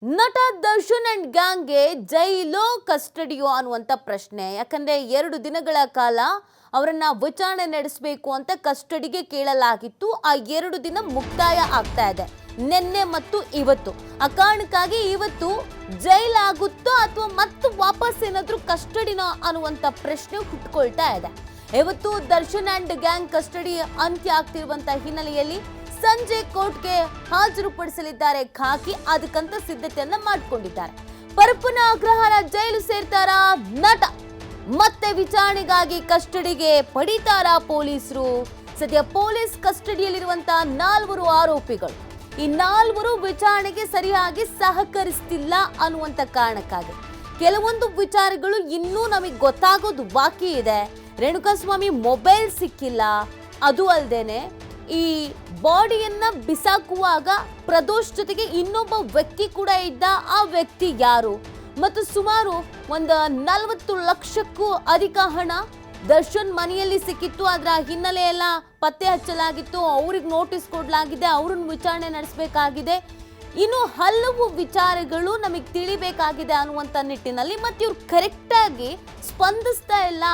ನಟ ದರ್ಶನ್ ಅಂಡ್ ಗ್ಯಾಂಗ್ಗೆ ಜೈಲೋ ಕಸ್ಟಡಿಯೋ ಅನ್ನುವಂಥ ಪ್ರಶ್ನೆ. ಯಾಕಂದ್ರೆ 2 ದಿನಗಳ ಕಾಲ ಅವರನ್ನ ವಿಚಾರಣೆ ನಡೆಸಬೇಕು ಅಂತ ಕಸ್ಟಡಿಗೆ ಕೇಳಲಾಗಿತ್ತು. ಆ 2 ದಿನ ಮುಕ್ತಾಯ ಆಗ್ತಾ ಇದೆ ನಿನ್ನೆ ಮತ್ತು ಇವತ್ತು. ಆ ಕಾರಣಕ್ಕಾಗಿ ಇವತ್ತು ಜೈಲ್ ಆಗುತ್ತೋ ಅಥವಾ ಮತ್ತೆ ವಾಪಸ್ ಏನಾದರೂ ಕಸ್ಟಡಿನೋ ಅನ್ನುವಂಥ ಪ್ರಶ್ನೆ ಹುಟ್ಟುಕೊಳ್ತಾ ಇದೆ. ಇವತ್ತು ದರ್ಶನ್ ಅಂಡ್ ಗ್ಯಾಂಗ್ ಕಸ್ಟಡಿ ಅಂತ್ಯ ಆಗ್ತಿರುವಂತ ಹಿನ್ನೆಲೆಯಲ್ಲಿ ಸಂಜೆ ಕೋರ್ಟ್ಗೆ ಹಾಜರುಪಡಿಸಲಿದ್ದಾರೆ ಖಾಕಿ. ಅದಕ್ಕಂತ ಸಿದ್ಧತೆಯನ್ನ ಮಾಡಿಕೊಂಡಿದ್ದಾರೆ. ಪರಪ್ಪನ ಅಗ್ರಹಾರ ಜೈಲು ಸೇರ್ತಾರ ನಟ, ಮತ್ತೆ ವಿಚಾರಣೆಗಾಗಿ ಕಸ್ಟಡಿಗೆ ಪಡಿತಾರ ಪೊಲೀಸರು. ಸದ್ಯ ಪೊಲೀಸ್ ಕಸ್ಟಡಿಯಲ್ಲಿರುವಂತಹ 4 ಆರೋಪಿಗಳು, ಈ 4 ವಿಚಾರಣೆಗೆ ಸರಿಯಾಗಿ ಸಹಕರಿಸ್ತಿಲ್ಲ ಅನ್ನುವಂತ ಕಾರಣಕ್ಕಾಗಿ ಕೆಲವೊಂದು ವಿಚಾರಗಳು ಇನ್ನೂ ನಮಗೆ ಗೊತ್ತಾಗೋದು ಬಾಕಿ ಇದೆ. ರೇಣುಕಾಸ್ವಾಮಿ ಮೊಬೈಲ್ ಸಿಕ್ಕಿಲ್ಲ, ಅದು ಅಲ್ಲದೇನೆ ಈ ಬಾಡಿಯನ್ನ ಬಿಸಾಕುವಾಗ ಪ್ರದೋಷ್ ಜೊತೆಗೆ ಇನ್ನೊಬ್ಬ ವ್ಯಕ್ತಿ ಕೂಡ ಇದ್ದ. ಆ ವ್ಯಕ್ತಿ ಯಾರು? ಮತ್ತು ಸುಮಾರು 40 ಲಕ್ಷಕ್ಕೂ ಅಧಿಕ ಹಣ ದರ್ಶನ್ ಮನೆಯಲ್ಲಿ ಸಿಕ್ಕಿತ್ತು. ಅದರ ಹಿನ್ನೆಲೆ ಎಲ್ಲ ಪತ್ತೆ ಹಚ್ಚಲಾಗಿತ್ತು. ಅವ್ರಿಗೆ ನೋಟಿಸ್ ಕೊಡಲಾಗಿದೆ, ಅವ್ರನ್ನ ವಿಚಾರಣೆ ನಡೆಸಬೇಕಾಗಿದೆ. ಇನ್ನು ಹಲವು ವಿಚಾರಗಳು ನಮಗೆ ತಿಳಿಬೇಕಾಗಿದೆ ಅನ್ನುವಂಥ ನಿಟ್ಟಿನಲ್ಲಿ ಮತ್ತೆ ಇವ್ರು ಕರೆಕ್ಟಾಗಿ ಸ್ಪಂದಿಸ್ತಾ ಇಲ್ಲ,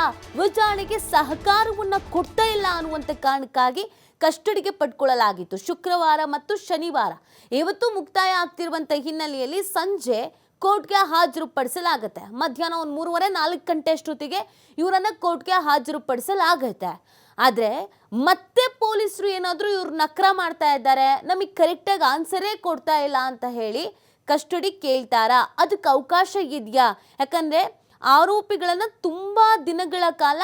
ವಿಚಾರಣೆಗೆ ಸಹಕಾರವನ್ನ ಕೊಡ್ತಾ ಇಲ್ಲ ಅನ್ನುವಂಥ ಕಾರಣಕ್ಕಾಗಿ ಕಸ್ಟಡಿಗೆ ಪಡ್ಕೊಳ್ಳಲಾಗಿತ್ತು. ಶುಕ್ರವಾರ ಮತ್ತು ಶನಿವಾರ ಇವತ್ತು ಮುಕ್ತಾಯ ಆಗ್ತಿರುವಂಥ ಹಿನ್ನೆಲೆಯಲ್ಲಿ ಸಂಜೆ ಕೋರ್ಟ್ಗೆ ಹಾಜರುಪಡಿಸಲಾಗುತ್ತೆ. ಮಧ್ಯಾಹ್ನ 3:30-4 ಗಂಟೆ ಅಷ್ಟೊತ್ತಿಗೆ ಇವರನ್ನ ಕೋರ್ಟ್ಗೆ ಹಾಜರುಪಡಿಸಲಾಗುತ್ತೆ. ಆದರೆ ಮತ್ತೆ ಪೊಲೀಸರು ಏನಾದರೂ ಇವ್ರು ನಕ್ರ ಮಾಡ್ತಾ ಇದ್ದಾರೆ, ನಮಗೆ ಕರೆಕ್ಟಾಗಿ ಆನ್ಸರೇ ಕೊಡ್ತಾ ಇಲ್ಲ ಅಂತ ಹೇಳಿ ಕಸ್ಟಡಿ ಕೇಳ್ತಾರಾ? ಅದಕ್ಕೆ ಅವಕಾಶ ಇದೆಯಾ? ಯಾಕಂದರೆ ಆರೋಪಿಗಳನ್ನು ತುಂಬ ದಿನಗಳ ಕಾಲ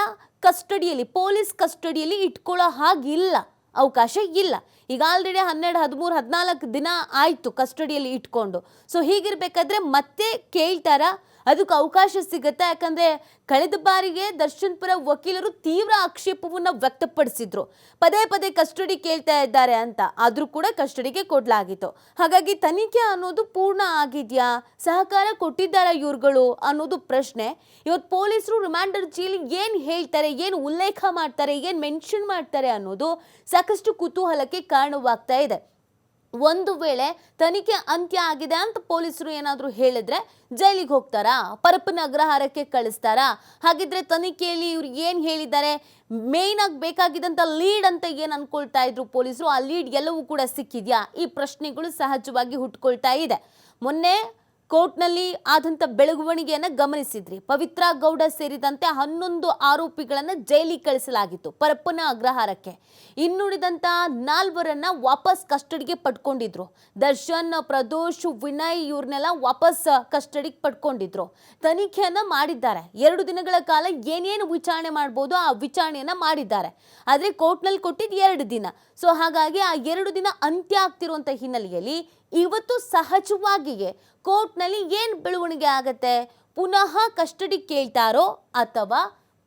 ಕಸ್ಟಡಿಯಲ್ಲಿ, ಪೊಲೀಸ್ ಕಸ್ಟಡಿಯಲ್ಲಿ ಇಟ್ಕೊಳ್ಳೋ ಹಾಗಿಲ್ಲ, ಅವಕಾಶ ಇಲ್ಲ. ಈಗ ಆಲ್ರೆಡಿ 12, 13, 14 ದಿನ ಆಯಿತು ಕಸ್ಟಡಿಯಲ್ಲಿ ಇಟ್ಕೊಂಡು. ಸೊ ಹೀಗಿರ್ಬೇಕಾದ್ರೆ ಮತ್ತೆ ಕೇಳ್ತಾರ? ಅದಕ್ಕೆ ಅವಕಾಶ ಸಿಗುತ್ತೆ. ಯಾಕಂದರೆ ಕಳೆದ ಬಾರಿಗೆ ದರ್ಶನ್ ಪರ ವಕೀಲರು ತೀವ್ರ ಆಕ್ಷೇಪವನ್ನು ವ್ಯಕ್ತಪಡಿಸಿದ್ರು, ಪದೇ ಪದೇ ಕಸ್ಟಡಿ ಕೇಳ್ತಾ ಇದ್ದಾರೆ ಅಂತ. ಆದರೂ ಕೂಡ ಕಸ್ಟಡಿಗೆ ಕೊಡಲಾಗಿತ್ತು. ಹಾಗಾಗಿ ತನಿಖೆ ಅನ್ನೋದು ಪೂರ್ಣ ಆಗಿದೆಯಾ, ಸಹಕಾರ ಕೊಟ್ಟಿದ್ದಾರೆ ಇವ್ರುಗಳು ಅನ್ನೋದು ಪ್ರಶ್ನೆ. ಇವತ್ತು ಪೊಲೀಸರು ರಿಮಾಂಡ್ ಅರ್ಜಿಯಲ್ಲಿ ಏನು ಹೇಳ್ತಾರೆ, ಏನು ಉಲ್ಲೇಖ ಮಾಡ್ತಾರೆ, ಏನು ಮೆನ್ಷನ್ ಮಾಡ್ತಾರೆ ಅನ್ನೋದು ಸಾಕಷ್ಟು ಕುತೂಹಲಕ್ಕೆ ಕಾರಣವಾಗ್ತಾ ಇದೆ. ಒಂದು ವೇಳೆ ತನಿಖೆ ಅಂತ್ಯ ಆಗಿದೆ ಅಂತ ಪೊಲೀಸರು ಏನಾದರೂ ಹೇಳಿದ್ರೆ ಜೈಲಿಗೆ ಹೋಗ್ತಾರಾ? ಪರಪ್ಪನ ಅಗ್ರಹಾರಕ್ಕೆ ಕಳಿಸ್ತಾರಾ? ಹಾಗಿದ್ರೆ ತನಿಖೆಯಲ್ಲಿ ಇವ್ರು ಏನು ಹೇಳಿದ್ದಾರೆ, ಮೇಯ್ನ್ ಆಗಿ ಬೇಕಾಗಿದ್ದಂಥ ಲೀಡ್ ಅಂತ ಏನು ಅನ್ಕೊಳ್ತಾ ಇದ್ರು ಪೊಲೀಸರು, ಆ ಲೀಡ್ ಎಲ್ಲವೂ ಕೂಡ ಸಿಕ್ಕಿದ್ಯಾ? ಈ ಪ್ರಶ್ನೆಗಳು ಸಹಜವಾಗಿ ಹುಟ್ಕೊಳ್ತಾ ಇದೆ. ಮೊನ್ನೆ ಕೋರ್ಟ್ನಲ್ಲಿ ಆದಂಥ ಬೆಳವಣಿಗೆಯನ್ನು ಗಮನಿಸಿದ್ರಿ. ಪವಿತ್ರ ಗೌಡ ಸೇರಿದಂತೆ 11 ಆರೋಪಿಗಳನ್ನು ಜೈಲಿಗೆ ಕಳಿಸಲಾಗಿತ್ತು ಪರಪ್ಪನ ಅಗ್ರಹಾರಕ್ಕೆ. ಇನ್ನುಳಿದಂಥ 4 ವಾಪಸ್ ಕಸ್ಟಡಿಗೆ ಪಡ್ಕೊಂಡಿದ್ರು. ದರ್ಶನ್, ಪ್ರದೋಷ್, ವಿನಯ್ ಇವ್ರನ್ನೆಲ್ಲ ವಾಪಸ್ ಕಸ್ಟಡಿಗೆ ಪಡ್ಕೊಂಡಿದ್ರು. ತನಿಖೆಯನ್ನು ಮಾಡಿದ್ದಾರೆ. 2 ದಿನಗಳ ಕಾಲ ಏನೇನು ವಿಚಾರಣೆ ಮಾಡ್ಬೋದು ಆ ವಿಚಾರಣೆಯನ್ನು ಮಾಡಿದ್ದಾರೆ. ಆದರೆ ಕೋರ್ಟ್ನಲ್ಲಿ ಕೊಟ್ಟಿದ್ದು 2 ದಿನ. ಸೊ ಹಾಗಾಗಿ ಆ 2 ದಿನ ಅಂತ್ಯ ಆಗ್ತಿರುವಂಥ ಹಿನ್ನೆಲೆಯಲ್ಲಿ ಇವತ್ತು ಸಹಜವಾಗಿಯೇ ಕೋರ್ಟ್ನಲ್ಲಿ ಏನು ಬೆಳವಣಿಗೆ ಆಗತ್ತೆ? ಪುನಃ ಕಸ್ಟಡಿ ಕೇಳ್ತಾರೋ ಅಥವಾ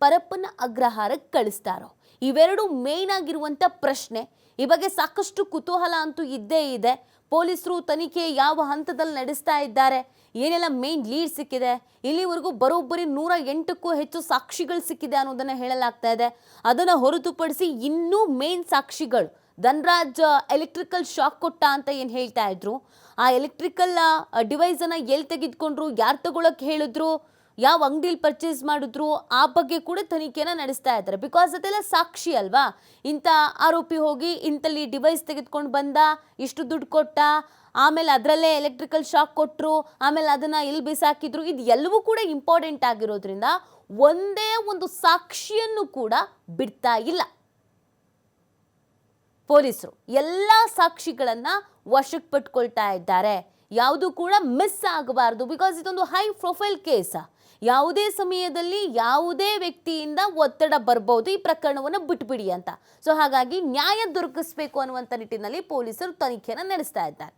ಪರಪ್ಪನ ಅಗ್ರಹಾರಕ್ಕೆ ಕಳಿಸ್ತಾರೋ? ಇವೆರಡು ಮೇಯ್ನ್ ಆಗಿರುವಂಥ ಪ್ರಶ್ನೆ. ಈ ಬಗ್ಗೆ ಸಾಕಷ್ಟು ಕುತೂಹಲ ಅಂತೂ ಇದ್ದೇ ಇದೆ. ಪೊಲೀಸರು ತನಿಖೆ ಯಾವ ಹಂತದಲ್ಲಿ ನಡೆಸ್ತಾ ಇದ್ದಾರೆ, ಏನೆಲ್ಲ ಮೇಯ್ನ್ ಲೀಡ್ ಸಿಕ್ಕಿದೆ, ಇಲ್ಲಿವರೆಗೂ ಬರೋಬ್ಬರಿ 108ಕ್ಕೂ ಹೆಚ್ಚು ಸಾಕ್ಷಿಗಳು ಸಿಕ್ಕಿದೆ ಅನ್ನೋದನ್ನು ಹೇಳಲಾಗ್ತಾ ಇದೆ. ಅದನ್ನು ಹೊರತುಪಡಿಸಿ ಇನ್ನೂ ಮೇಯ್ನ್ ಸಾಕ್ಷಿಗಳು ಧನ್ರಾಜ್ ಎಲೆಕ್ಟ್ರಿಕಲ್ ಶಾಕ್ ಕೊಟ್ಟ ಅಂತ ಏನು ಹೇಳ್ತಾ ಇದ್ರು, ಆ ಎಲೆಕ್ಟ್ರಿಕಲ್ ಡಿವೈಸನ್ನು ಎಲ್ಲಿ ತೆಗೆದುಕೊಂಡ್ರು, ಯಾರು ತಗೊಳಕ್ಕೆ ಹೇಳಿದ್ರು, ಯಾವ ಅಂಗಡಿಲಿ ಪರ್ಚೇಸ್ ಮಾಡಿದ್ರು, ಆ ಬಗ್ಗೆ ಕೂಡ ತನಿಖೆನ ನಡೆಸ್ತಾ ಇದ್ದಾರೆ. ಬಿಕಾಸ್ ಅದೆಲ್ಲ ಸಾಕ್ಷಿ ಅಲ್ವಾ. ಇಂಥ ಆರೋಪಿ ಹೋಗಿ ಇಂಥಲ್ಲಿ ಡಿವೈಸ್ ತೆಗೆದುಕೊಂಡು ಬಂದ, ಇಷ್ಟು ದುಡ್ಡು ಕೊಟ್ಟ, ಆಮೇಲೆ ಅದರಲ್ಲೇ ಎಲೆಕ್ಟ್ರಿಕಲ್ ಶಾಕ್ ಕೊಟ್ಟರು, ಆಮೇಲೆ ಅದನ್ನು ಇಲ್ಲಿ ಬಿಸಾಕಿದ್ರು, ಇದು ಎಲ್ಲವೂ ಕೂಡ ಇಂಪಾರ್ಟೆಂಟ್ ಆಗಿರೋದ್ರಿಂದ ಒಂದೇ ಒಂದು ಸಾಕ್ಷಿಯನ್ನು ಕೂಡ ಬಿಡ್ತಾ ಇಲ್ಲ ಪೊಲೀಸರು. ಎಲ್ಲ ಸಾಕ್ಷಿಗಳನ್ನು ವಶಕ್ಕೆ ಪಟ್ಕೊಳ್ತಾ ಇದ್ದಾರೆ. ಯಾವುದು ಕೂಡ ಮಿಸ್ ಆಗಬಾರ್ದು. ಬಿಕಾಸ್ ಇದೊಂದು ಹೈ ಪ್ರೊಫೈಲ್ ಕೇಸ್. ಯಾವುದೇ ಸಮಯದಲ್ಲಿ ಯಾವುದೇ ವ್ಯಕ್ತಿಯಿಂದ ಒತ್ತಡ ಬರ್ಬೋದು ಈ ಪ್ರಕರಣವನ್ನು ಬಿಟ್ಬಿಡಿ ಅಂತ. ಸೊ ಹಾಗಾಗಿ ನ್ಯಾಯ ದೊರಕಿಸಬೇಕು ಅನ್ನುವಂಥ ನಿಟ್ಟಿನಲ್ಲಿ ಪೊಲೀಸರು ತನಿಖೆಯನ್ನು ನಡೆಸ್ತಾ ಇದ್ದಾರೆ.